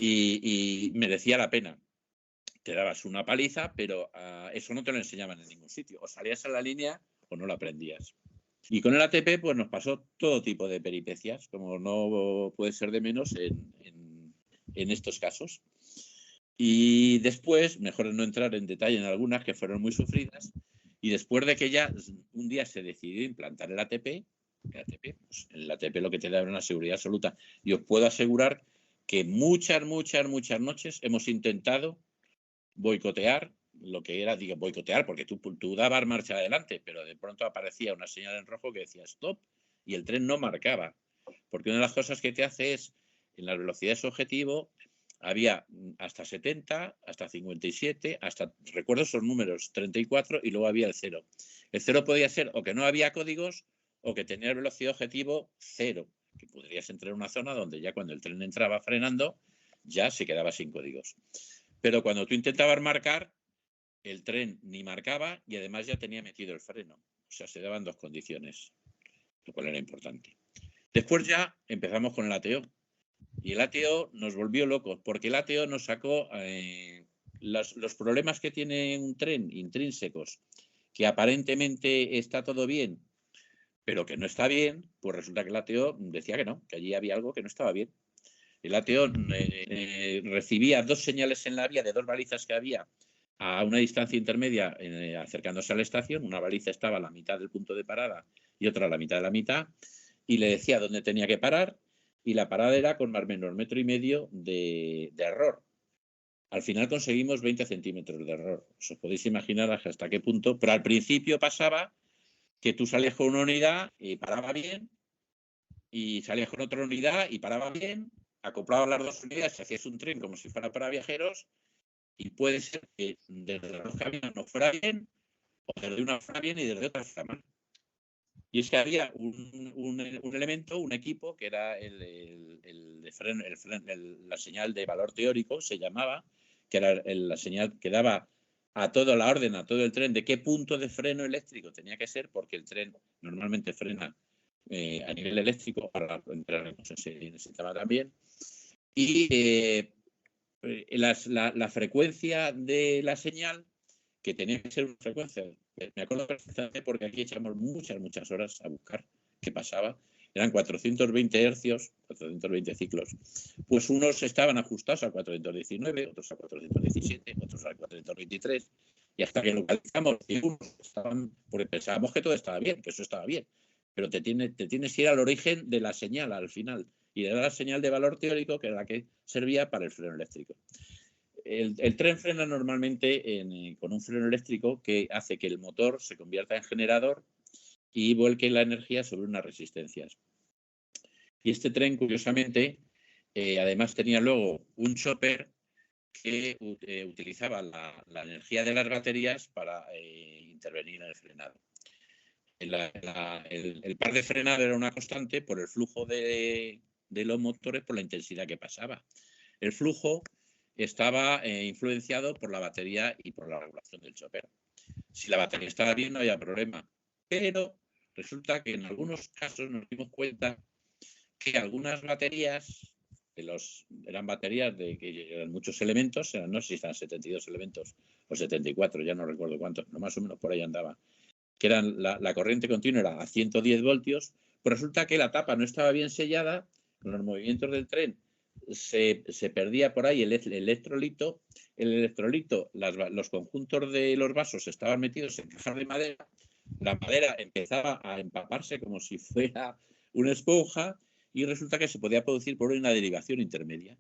y merecía la pena. Te dabas una paliza, pero eso no te lo enseñaban en ningún sitio. O salías a la línea o no lo aprendías. Y con el ATP pues nos pasó todo tipo de peripecias, como no puede ser de menos en estos casos. Y después, mejor no entrar en detalle en algunas que fueron muy sufridas, y después de que ya un día se decidió implantar el ATP, pues el ATP lo que te da es una seguridad absoluta. Y os puedo asegurar que muchas noches hemos intentado boicotear lo que era, digo, boicotear, porque tú dabas marcha adelante, pero de pronto aparecía una señal en rojo que decía stop y el tren no marcaba. Porque una de las cosas que te hace es, en las velocidades objetivo, había hasta 70, hasta 57, hasta, recuerdo esos números, 34 y luego había el 0. El 0 podía ser o que no había códigos o que tenía velocidad objetivo 0, que podrías entrar en una zona donde ya cuando el tren entraba frenando ya se quedaba sin códigos. Pero cuando tú intentabas marcar, el tren ni marcaba y además ya tenía metido el freno. O sea, se daban dos condiciones, lo cual era importante. Después ya empezamos con el ATO. Y el ATO nos volvió locos, porque el ATO nos sacó los problemas que tiene un tren intrínsecos, que aparentemente está todo bien, pero que no está bien, pues resulta que el ATO decía que no, que allí había algo que no estaba bien. El ATO recibía dos señales en la vía de dos balizas que había a una distancia intermedia acercándose a la estación. Una baliza estaba a la mitad del punto de parada y otra a la mitad de la mitad, y le decía dónde tenía que parar, y la parada era con más o menos 1,5 metros de error. Al final conseguimos 20 centímetros de error. Os podéis imaginar hasta qué punto, pero al principio pasaba que tú salías con una unidad y paraba bien, y salías con otra unidad y paraba bien, acoplabas las dos unidades, hacías un tren como si fuera para viajeros, y puede ser que desde los dos caminos no fuera bien, o desde una fuera bien y desde otra fuera mal. Y es que había un elemento, un equipo, que era la señal de valor teórico, se llamaba, que era la señal que daba a toda la orden, a todo el tren, de qué punto de freno eléctrico tenía que ser, porque el tren normalmente frena a nivel eléctrico, para entrar en ese tema también. Y la frecuencia de la señal, que tenía que ser una frecuencia, me acuerdo perfectamente porque aquí echamos muchas horas a buscar qué pasaba, eran 420 hercios, 420 ciclos, pues unos estaban ajustados a 419, otros a 417, otros a 423, y hasta que localizamos que unos estaban, porque pensábamos que todo estaba bien, que eso estaba bien, pero te tienes que ir al origen de la señal al final, y era la señal de valor teórico, que era la que servía para el freno eléctrico. El tren frena normalmente con un freno eléctrico que hace que el motor se convierta en generador y vuelque la energía sobre unas resistencias. Y este tren, curiosamente, además tenía luego un chopper que utilizaba la energía de las baterías para intervenir en el frenado. El par de frenado era una constante por el flujo de los motores, por la intensidad que pasaba. El flujo estaba influenciado por la batería y por la regulación del chopper. Si la batería estaba bien, no había problema. Pero resulta que en algunos casos nos dimos cuenta que algunas baterías, eran baterías que eran muchos elementos, no sé si están 72 elementos o 74, ya no recuerdo cuántos, pero más o menos por ahí andaba, que eran la corriente continua era a 110 voltios, pues resulta que la tapa no estaba bien sellada, con los movimientos del tren se perdía por ahí el electrolito. El electrolito, los conjuntos de los vasos estaban metidos en cajas de madera, la madera empezaba a empaparse como si fuera una esponja, y resulta que se podía producir por una derivación intermedia.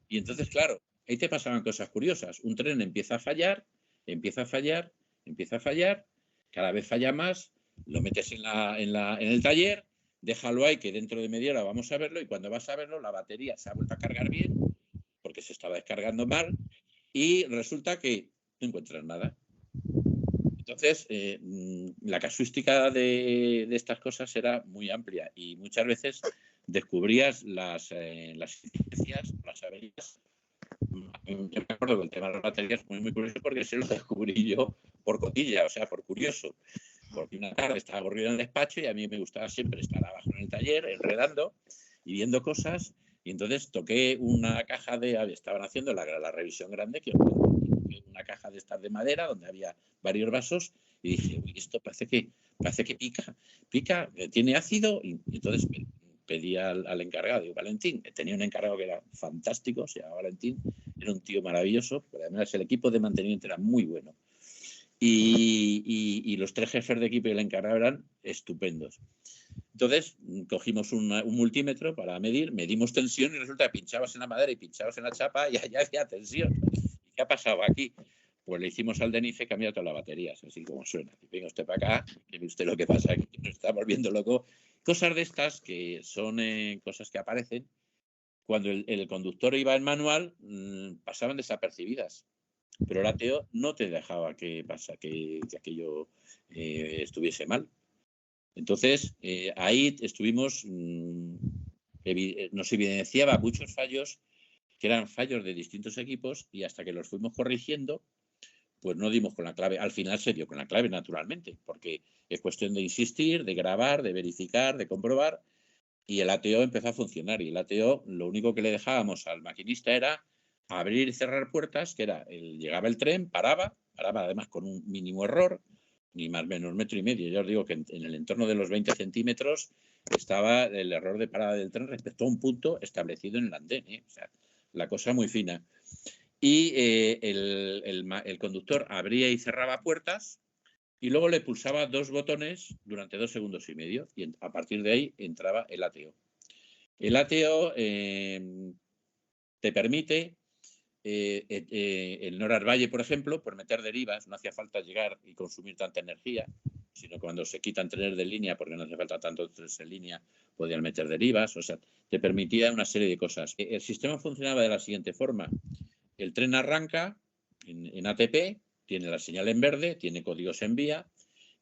Y entonces, claro, ahí te pasaban cosas curiosas. Un tren empieza a fallar, cada vez falla más, lo metes en el taller, déjalo ahí, que dentro de media hora vamos a verlo, y cuando vas a verlo la batería se ha vuelto a cargar bien, porque se estaba descargando mal, y resulta que no encuentras nada. Entonces, la casuística de estas cosas era muy amplia, y muchas veces descubrías las incidencias, las averías. Yo me acuerdo que el tema de las baterías es muy curioso, porque se lo descubrí yo por cotilla, o sea, por curioso. Porque una tarde estaba aburrido en el despacho y a mí me gustaba siempre estar abajo en el taller, enredando y viendo cosas, Y entonces toqué una caja estaban haciendo la revisión grande, que una caja de estas de madera donde había varios vasos, y dije, uy, esto parece que pica, tiene ácido, y entonces pedí al encargado, digo, Valentín, tenía un encargado que era fantástico, se llamaba Valentín, era un tío maravilloso, pero además el equipo de mantenimiento era muy bueno. Y los 3 jefes de equipo y el encargado eran estupendos. Entonces cogimos un multímetro para medimos tensión y resulta que pinchabas en la madera y pinchabas en la chapa y allá había tensión. ¿Y qué ha pasado aquí? Pues le hicimos al DENIFE cambiar todas las baterías, así como suena. Venga usted para acá, que ve usted lo que pasa aquí, nos está volviendo loco. Cosas de estas que son cosas que aparecen cuando el conductor iba en manual, pasaban desapercibidas. Pero el ATO no te dejaba que aquello estuviese mal. Entonces, ahí estuvimos, nos evidenciaba muchos fallos, que eran fallos de distintos equipos, y hasta que los fuimos corrigiendo, pues no dimos con la clave. Al final se dio con la clave, naturalmente, porque es cuestión de insistir, de grabar, de verificar, de comprobar, y el ATO empezó a funcionar. Y el ATO, lo único que le dejábamos al maquinista era abrir y cerrar puertas, que era, llegaba el tren, paraba además con un mínimo error, ni más o menos 1,5 metros. Ya os digo que en el entorno de los 20 centímetros estaba el error de parada del tren respecto a un punto establecido en el andén. O sea, la cosa muy fina. Y el conductor abría y cerraba puertas y luego le pulsaba 2 botones durante 2 segundos y medio, y a partir de ahí entraba el ATO. El ATO te permite, el Norar Valle, por ejemplo, por meter derivas, no hacía falta llegar y consumir tanta energía, sino cuando se quitan trenes de línea, porque no hace falta tanto trenes en línea, podían meter derivas, o sea, te permitía una serie de cosas. El sistema funcionaba de la siguiente forma. El tren arranca en ATP, tiene la señal en verde, tiene códigos en vía,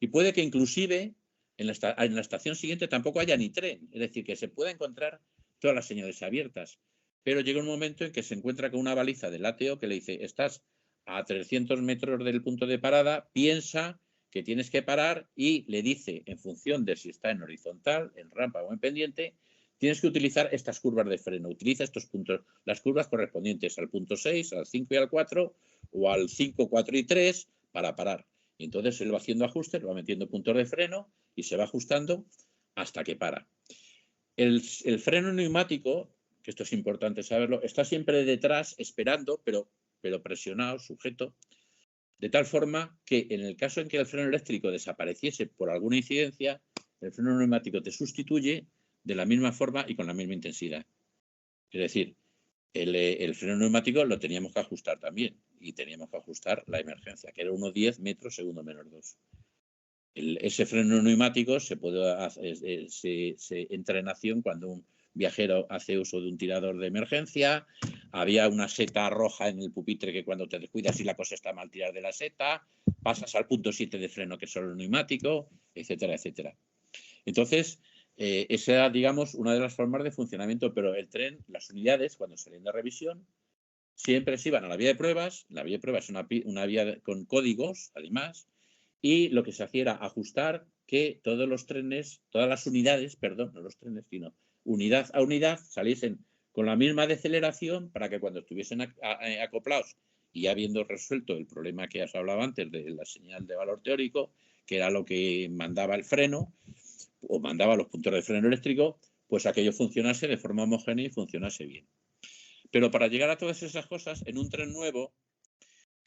y puede que inclusive en la estación siguiente tampoco haya ni tren, es decir, que se pueda encontrar todas las señales abiertas, pero llega un momento en que se encuentra con una baliza del ATO que le dice, estás a 300 metros del punto de parada, piensa que tienes que parar, y le dice, en función de si está en horizontal, en rampa o en pendiente, tienes que utilizar estas curvas de freno. Utiliza estos puntos, las curvas correspondientes al punto 6, al 5 y al 4, o al 5, 4 y 3 para parar. Y entonces él va haciendo ajustes, va metiendo puntos de freno y se va ajustando hasta que para. El freno neumático, que esto es importante saberlo, está siempre detrás esperando, pero presionado, sujeto, de tal forma que en el caso en que el freno eléctrico desapareciese por alguna incidencia, el freno neumático te sustituye de la misma forma y con la misma intensidad. Es decir, el freno neumático lo teníamos que ajustar también, y teníamos que ajustar la emergencia, que era 1,10 metros segundo menos 2. Ese freno neumático se entra en acción cuando un viajero hace uso de un tirador de emergencia. Había una seta roja en el pupitre que cuando te descuidas y la cosa está mal, tirar de la seta, pasas al punto 7 de freno, que es solo el neumático, etcétera, etcétera. Entonces, esa era, digamos, una de las formas de funcionamiento, pero el tren, las unidades, cuando salían de revisión, siempre se iban a la vía de pruebas. La vía de pruebas es una vía con códigos, además, y lo que se hacía era ajustar que todos los trenes, todas las unidades, perdón, no los trenes, sino unidad a unidad, saliesen con la misma deceleración para que cuando estuviesen acoplados y habiendo resuelto el problema que has hablado antes de la señal de valor teórico, que era lo que mandaba el freno o mandaba los puntos de freno eléctrico, pues aquello funcionase de forma homogénea y funcionase bien. Pero para llegar a todas esas cosas en un tren nuevo,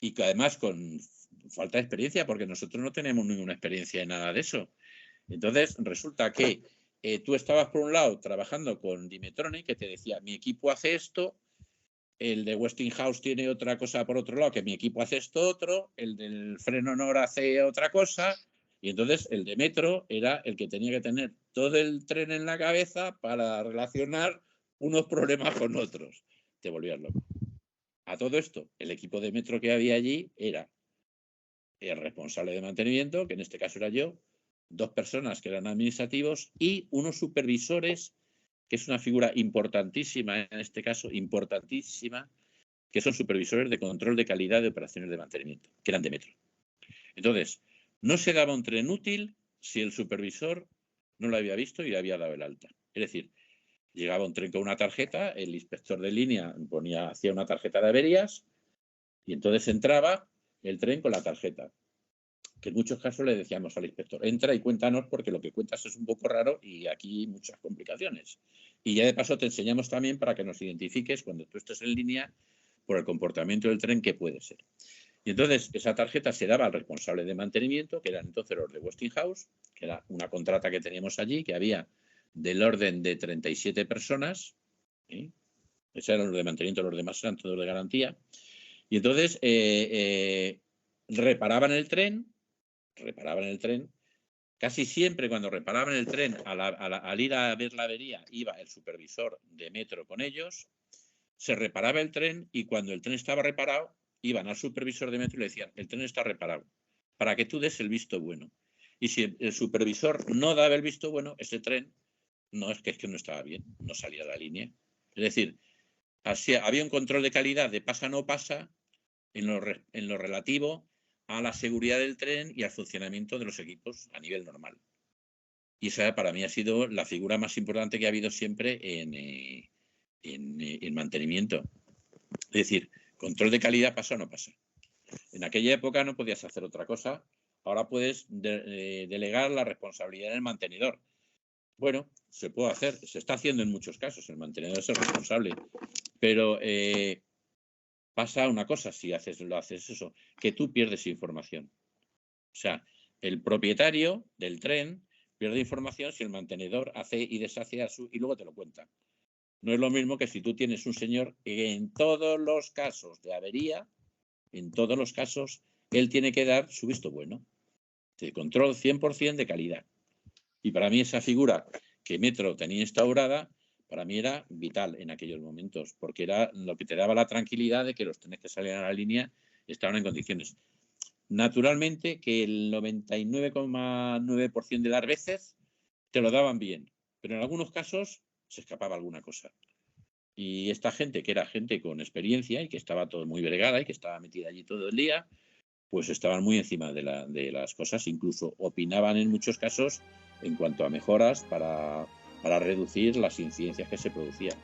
y que además con falta de experiencia, porque nosotros no tenemos ninguna experiencia en nada de eso. Entonces, resulta que tú estabas por un lado trabajando con Dimetronic, que te decía, mi equipo hace esto, el de Westinghouse tiene otra cosa por otro lado, que mi equipo hace esto otro, el del freno Nor hace otra cosa, y entonces el de Metro era el que tenía que tener todo el tren en la cabeza para relacionar unos problemas con otros. Te volvías loco. A todo esto, el equipo de Metro que había allí era el responsable de mantenimiento, que en este caso era yo, 2 personas que eran administrativos y unos supervisores, que es una figura importantísima, en este caso, importantísima, que son supervisores de control de calidad de operaciones de mantenimiento, que eran de Metro. Entonces, no se daba un tren útil si el supervisor no lo había visto y le había dado el alta. Es decir, Llegaba un tren con una tarjeta, el inspector de línea hacía una tarjeta de averías y entonces entraba el tren con la tarjeta. Que en muchos casos le decíamos al inspector, entra y cuéntanos porque lo que cuentas es un poco raro y aquí hay muchas complicaciones. Y ya de paso te enseñamos también para que nos identifiques cuando tú estés en línea por el comportamiento del tren que puede ser. Y entonces esa tarjeta se daba al responsable de mantenimiento, que eran entonces los de Westinghouse, que era una contrata que teníamos allí, que había del orden de 37 personas. Esos eran los de mantenimiento, los demás eran todos de garantía. Y entonces reparaban el tren. Casi siempre cuando reparaban el tren, al ir a ver la avería, iba el supervisor de metro con ellos, se reparaba el tren y cuando el tren estaba reparado, iban al supervisor de metro y le decían, el tren está reparado, para que tú des el visto bueno. Y si el supervisor no daba el visto bueno, ese tren es que no estaba bien, no salía de la línea. Es decir, así, había un control de calidad de pasa no pasa en lo relativo a la seguridad del tren y al funcionamiento de los equipos a nivel normal. Y esa para mí ha sido la figura más importante que ha habido siempre en mantenimiento. Es decir, control de calidad pasa o no pasa. En aquella época no podías hacer otra cosa. Ahora puedes delegar la responsabilidad en el mantenedor. Bueno, se puede hacer, se está haciendo en muchos casos. El mantenedor es el responsable. Pero pasa una cosa si lo haces eso, que tú pierdes información. O sea, el propietario del tren pierde información si el mantenedor hace y deshace y luego te lo cuenta. No es lo mismo que si tú tienes un señor que en todos los casos de avería, en todos los casos, él tiene que dar su visto bueno. De control 100% de calidad. Y para mí esa figura que Metro tenía instaurada, para mí era vital en aquellos momentos, porque era lo que te daba la tranquilidad de que los trenes que salían a la línea estaban en condiciones. Naturalmente que el 99,9% de las veces te lo daban bien, pero en algunos casos se escapaba alguna cosa. Y esta gente, que era gente con experiencia y que estaba todo muy bregada y que estaba metida allí todo el día, pues estaban muy encima de las cosas, incluso opinaban en muchos casos en cuanto a mejoras para reducir las incidencias que se producían.